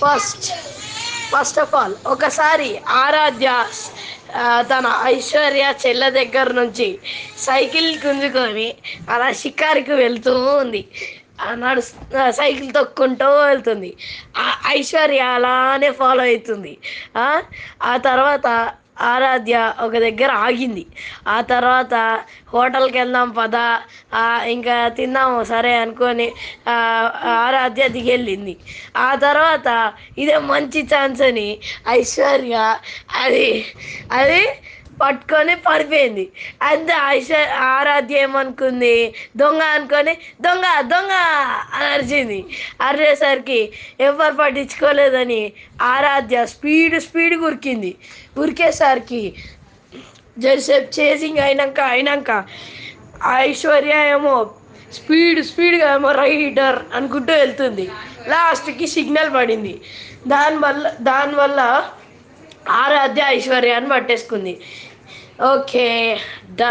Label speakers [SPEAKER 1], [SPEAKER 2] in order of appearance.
[SPEAKER 1] First first of all ఒకసారి ఆరాధ్య తన ఐశ్వర్య చెల్ల దగ్గర నుంచి సైకిల్ గుంజుకొని అలా షికారుకి వెళ్తూ ఉంది. సైకిల్ తొక్కుంటూ వెళ్తుంది. ఐశ్వర్య అలానే ఫాలో అవుతుంది. ఆ తర్వాత ఆరాధ్య ఒక దగ్గర ఆగింది. ఆ తర్వాత హోటల్కి వెళ్దాం పదా, ఇంకా తిందాము సరే అనుకొని ఆరాధ్య దిగెళ్ళింది. ఆ తర్వాత ఇదే మంచి ఛాన్స్ అని ఐశ్వర్య అది అది పట్టుకొని పడిపోయింది. అంతే. ఆరాధ్య ఏమనుకుంది, దొంగ అనుకొని దొంగ దొంగ అని అరిచింది. అరిచేసరికి ఎవరు పట్టించుకోలేదని ఆరాధ్య స్పీడ్ ఉరికింది. ఉరికేసరికి జరసేపు చేసింగ్ అయినాక ఐశ్వర్య ఏమో స్పీడ్గా ఏమో రైడర్ అనుకుంటూ వెళ్తుంది. లాస్ట్కి సిగ్నల్ పడింది. దానివల్ల ఆరాధ్య ఐశ్వర్యాన్ని పట్టేసుకుంది. Okay, done.